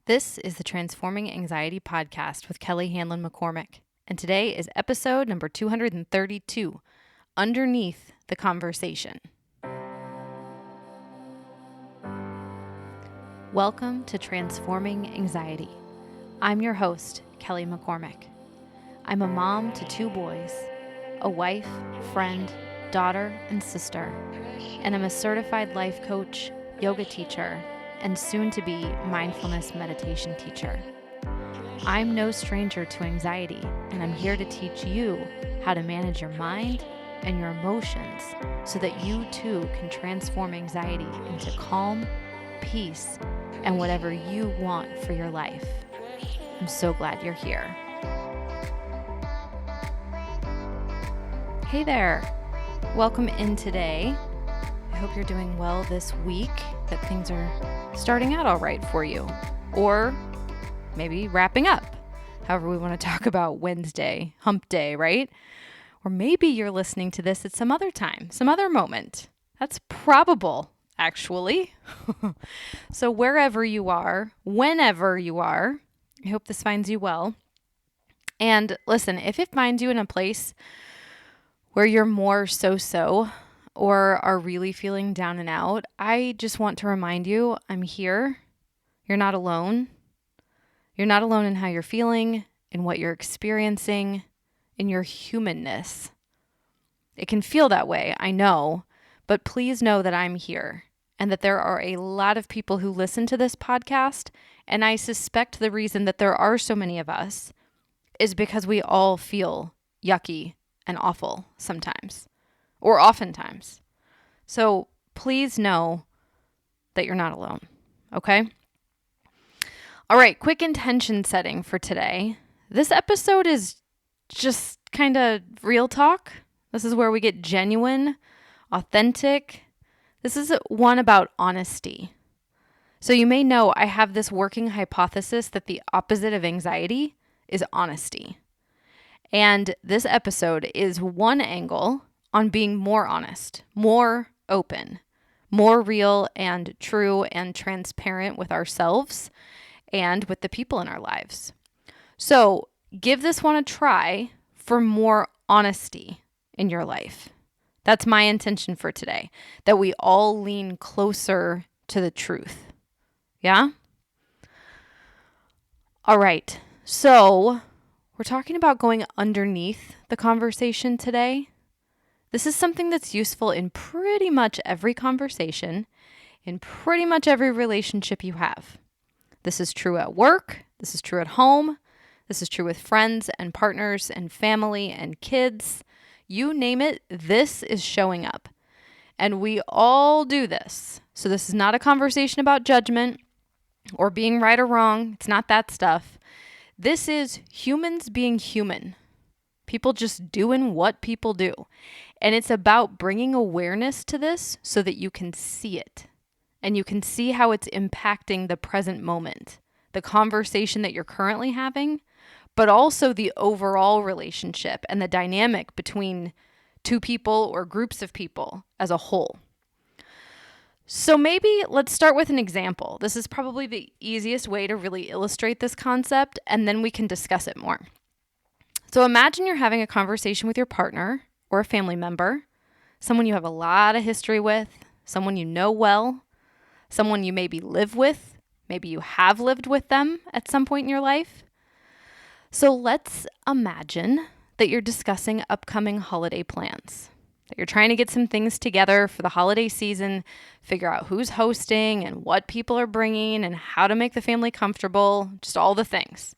This is the Transforming Anxiety podcast with Kelly Hanlon McCormick, and today is episode number 232, Underneath the Conversation. Welcome to Transforming Anxiety. I'm your host, Kelly McCormick. I'm a mom to 2 boys, a wife, friend, daughter, and sister, and I'm a certified life coach, yoga teacher, and soon-to-be mindfulness meditation teacher. I'm no stranger to anxiety, and I'm here to teach you how to manage your mind and your emotions so that you too can transform anxiety into calm, peace, and whatever you want for your life. I'm so glad you're here. Hey there. Welcome in today. I hope you're doing well this week, that things are starting out all right for you, or maybe wrapping up, however we want to talk about Wednesday, hump day, right? Or maybe you're listening to this at some other time, some other moment. That's probable, actually. So wherever you are, whenever you are, I hope this finds you well. And listen, if it finds you in a place where you're more so-so, or are really feeling down and out, I just want to remind you, I'm here. You're not alone. You're not alone in how you're feeling, in what you're experiencing, in your humanness. It can feel that way, I know, but please know that I'm here and that there are a lot of people who listen to this podcast, and I suspect the reason that there are so many of us is because we all feel yucky and awful sometimes. Or oftentimes. So please know that you're not alone, okay? All right, quick intention setting for today. This episode is just kind of real talk. This is where we get genuine, authentic. This is one about honesty. So you may know I have this working hypothesis that the opposite of anxiety is honesty. And this episode is one angle on being more honest, more open, more real and true and transparent with ourselves and with the people in our lives. So give this one a try for more honesty in your life. That's my intention for today, that we all lean closer to the truth. Yeah? All right. So we're talking about going underneath the conversation today. This is something that's useful in pretty much every conversation, in pretty much every relationship you have. This is true at work. This is true at home. This is true with friends and partners and family and kids. You name it, this is showing up. And we all do this. So this is not a conversation about judgment or being right or wrong. It's not that stuff. This is humans being human. People just doing what people do. And it's about bringing awareness to this so that you can see it. And you can see how it's impacting the present moment, the conversation that you're currently having, but also the overall relationship and the dynamic between 2 people or groups of people as a whole. So maybe let's start with an example. This is probably the easiest way to really illustrate this concept, and then we can discuss it more. So imagine you're having a conversation with your partner or a family member, someone you have a lot of history with, someone you know well, someone you maybe live with, maybe you have lived with them at some point in your life. So let's imagine that you're discussing upcoming holiday plans, that you're trying to get some things together for the holiday season, figure out who's hosting and what people are bringing and how to make the family comfortable, just all the things.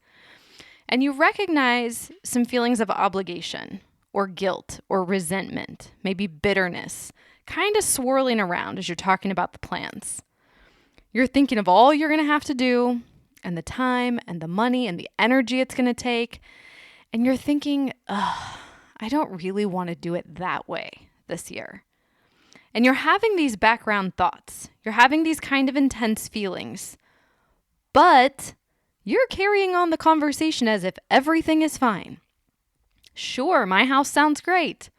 And you recognize some feelings of obligation or guilt or resentment, maybe bitterness, kind of swirling around as you're talking about the plans. You're thinking of all you're going to have to do and the time and the money and the energy it's going to take. And you're thinking, I don't really want to do it that way this year. And you're having these background thoughts. You're having these kind of intense feelings. But you're carrying on the conversation as if everything is fine. Sure, my house sounds great.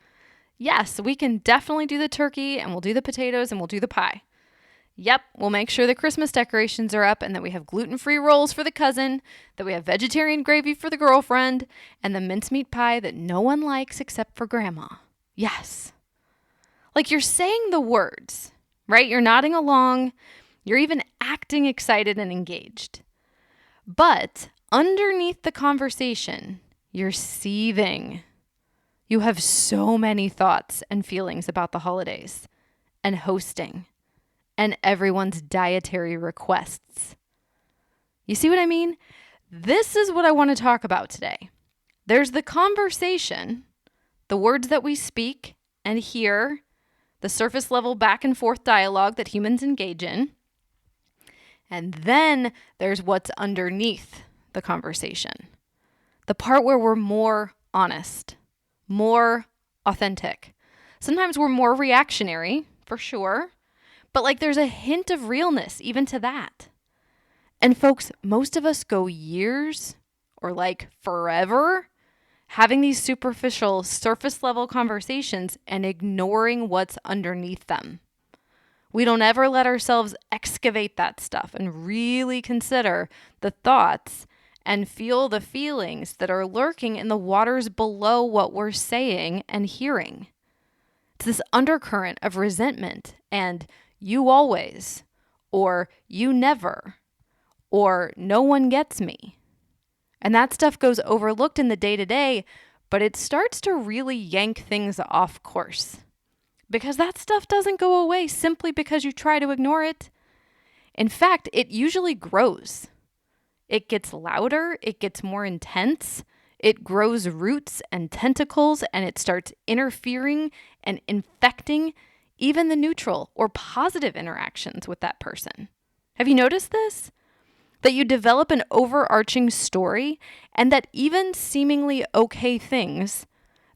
Yes, we can definitely do the turkey and we'll do the potatoes and we'll do the pie. Yep, we'll make sure the Christmas decorations are up and that we have gluten-free rolls for the cousin, that we have vegetarian gravy for the girlfriend, and the mincemeat pie that no one likes except for grandma. Yes. Like you're saying the words, right? You're nodding along. You're even acting excited and engaged. But underneath the conversation, you're seething. You have so many thoughts and feelings about the holidays and hosting and everyone's dietary requests. You see what I mean? This is what I want to talk about today. There's the conversation, the words that we speak and hear, the surface level back and forth dialogue that humans engage in. And then there's what's underneath the conversation. The part where we're more honest, more authentic. Sometimes we're more reactionary, for sure, but like there's a hint of realness even to that. And folks, most of us go years or like forever having these superficial, surface level conversations and ignoring what's underneath them. We don't ever let ourselves excavate that stuff and really consider the thoughts and feel the feelings that are lurking in the waters below what we're saying and hearing. It's this undercurrent of resentment and you always, or you never, or no one gets me. And that stuff goes overlooked in the day-to-day, but it starts to really yank things off course. Because that stuff doesn't go away simply because you try to ignore it. In fact, it usually grows. It gets louder, it gets more intense, it grows roots and tentacles, and it starts interfering and infecting even the neutral or positive interactions with that person. Have you noticed this? That you develop an overarching story and that even seemingly okay things,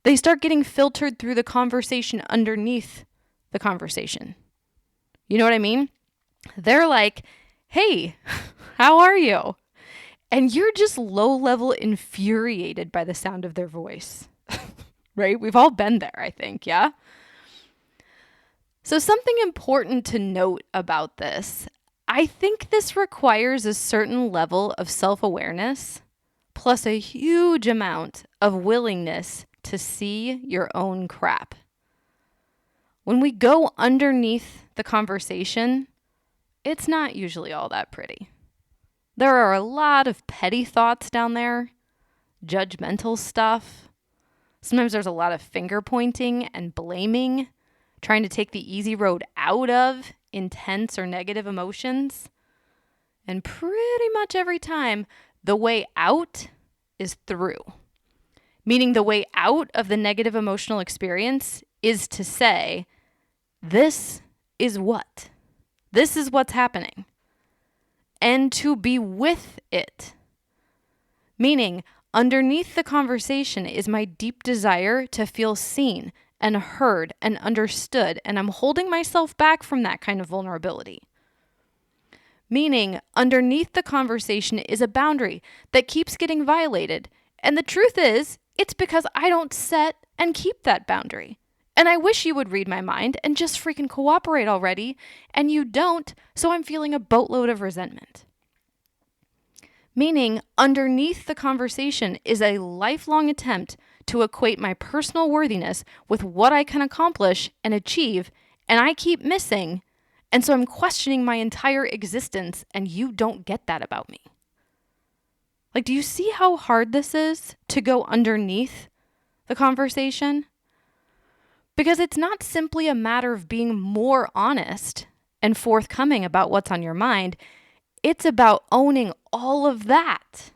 they start getting filtered through the conversation underneath the conversation. You know what I mean? They're like, hey, how are you? And you're just low-level infuriated by the sound of their voice, right? We've all been there, I think, yeah? So something important to note about this, I think this requires a certain level of self-awareness plus a huge amount of willingness to see your own crap. When we go underneath the conversation, it's not usually all that pretty. There are a lot of petty thoughts down there, judgmental stuff. Sometimes there's a lot of finger pointing and blaming, trying to take the easy road out of intense or negative emotions. And pretty much every time, the way out is through. Meaning the way out of the negative emotional experience is to say, this is what? This is what's happening. And to be with it. Meaning, underneath the conversation is my deep desire to feel seen and heard and understood, and I'm holding myself back from that kind of vulnerability. Meaning, underneath the conversation is a boundary that keeps getting violated, and the truth is, it's because I don't set and keep that boundary. And I wish you would read my mind and just freaking cooperate already, and you don't, so I'm feeling a boatload of resentment. Meaning, underneath the conversation is a lifelong attempt to equate my personal worthiness with what I can accomplish and achieve, and I keep missing, and so I'm questioning my entire existence, and you don't get that about me. Like, do you see how hard this is to go underneath the conversation? Because it's not simply a matter of being more honest and forthcoming about what's on your mind. It's about owning all of that.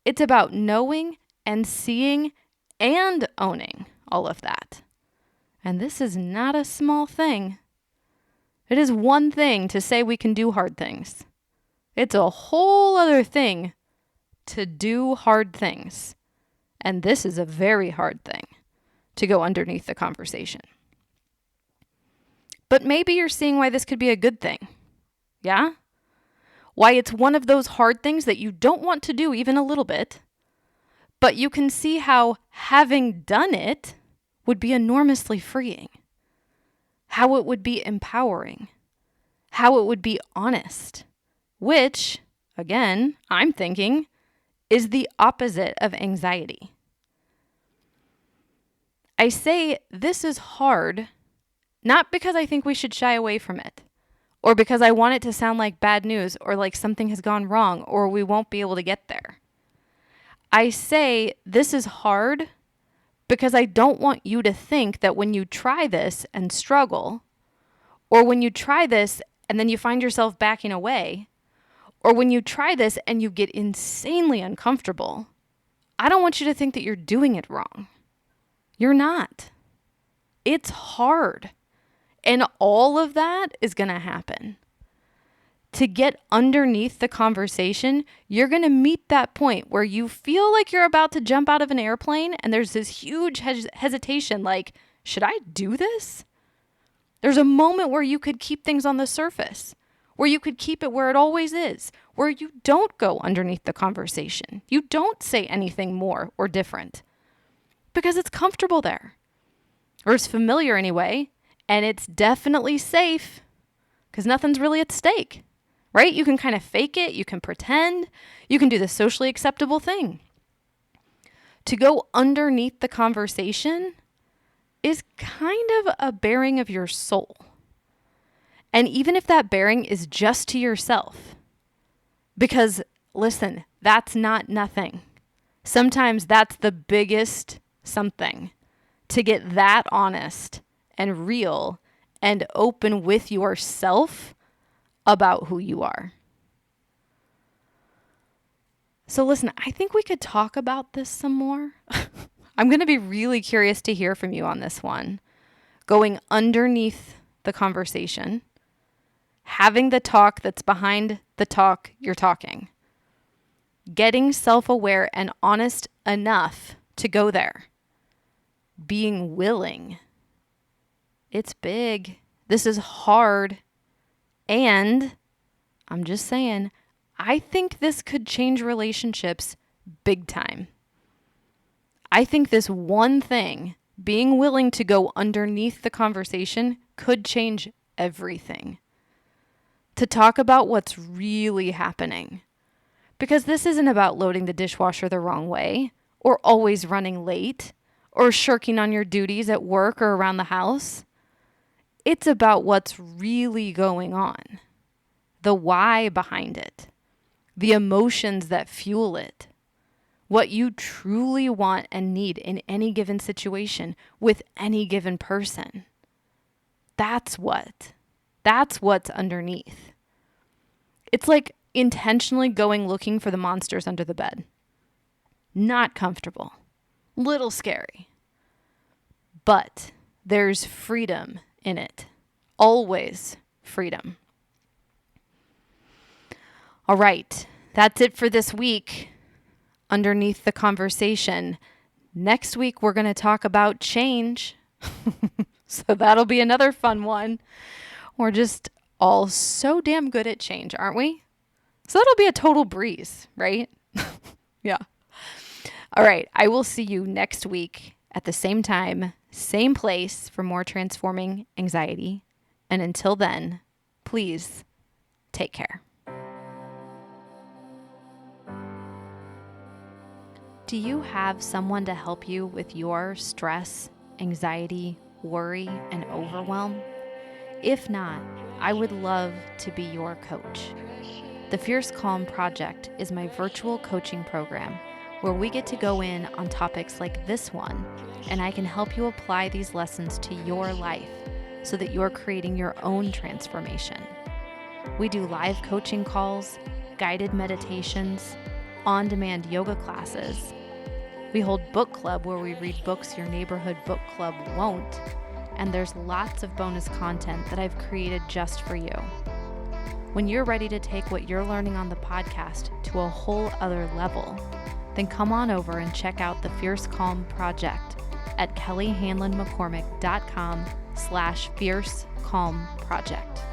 It's about knowing and seeing and owning all of that. And this is not a small thing. It is one thing to say we can do hard things. It's a whole other thing to do hard things. And this is a very hard thing to go underneath the conversation. But maybe you're seeing why this could be a good thing. Yeah? Why it's one of those hard things that you don't want to do even a little bit, but you can see how having done it would be enormously freeing, how it would be empowering, how it would be honest, which, again, I'm thinking, is the opposite of anxiety. I say this is hard, not because I think we should shy away from it, or because I want it to sound like bad news or like something has gone wrong or we won't be able to get there. I say this is hard because I don't want you to think that when you try this and struggle, or when you try this and then you find yourself backing away, or when you try this and you get insanely uncomfortable, I don't want you to think that you're doing it wrong. You're not. It's hard. And all of that is going to happen. To get underneath the conversation, you're going to meet that point where you feel like you're about to jump out of an airplane and there's this huge hesitation like, should I do this? There's a moment where you could keep things on the surface, where you could keep it where it always is, where you don't go underneath the conversation. You don't say anything more or different because it's comfortable there, or it's familiar anyway, and it's definitely safe because nothing's really at stake, right? You can kind of fake it. You can pretend. You can do the socially acceptable thing. To go underneath the conversation is kind of a bearing of your soul. And even if that bearing is just to yourself, because listen, that's not nothing. Sometimes that's the biggest something, to get that honest and real and open with yourself about who you are. So listen, I think we could talk about this some more. I'm going to be really curious to hear from you on this one. Going underneath the conversation, having the talk that's behind the talk you're talking, getting self-aware and honest enough to go there, being willing. It's big. This is hard. And I'm just saying, I think this could change relationships big time. I think this one thing, being willing to go underneath the conversation, could change everything. To talk about what's really happening. Because this isn't about loading the dishwasher the wrong way, or always running late, or shirking on your duties at work or around the house. It's about what's really going on. The why behind it. The emotions that fuel it. What you truly want and need in any given situation with any given person. That's what's underneath. It's like intentionally going looking for the monsters under the bed. Not comfortable. Little scary. But there's freedom in it. Always freedom. All right, that's it for this week. Underneath the conversation. Next week, we're going to talk about change. So that'll be another fun one. We're just all so damn good at change, aren't we? So that'll be a total breeze, right? Yeah. All right, I will see you next week at the same time, same place for more transforming anxiety. And until then, please take care. Do you have someone to help you with your stress, anxiety, worry, and overwhelm? If not, I would love to be your coach. The Fierce Calm Project is my virtual coaching program where we get to go in on topics like this one, and I can help you apply these lessons to your life so that you're creating your own transformation. We do live coaching calls, guided meditations, on-demand yoga classes. We hold book club where we read books your neighborhood book club won't, and there's lots of bonus content that I've created just for you. When you're ready to take what you're learning on the podcast to a whole other level, then come on over and check out the Fierce Calm Project at kellyhanlonmccormick.com/Fierce Calm Project.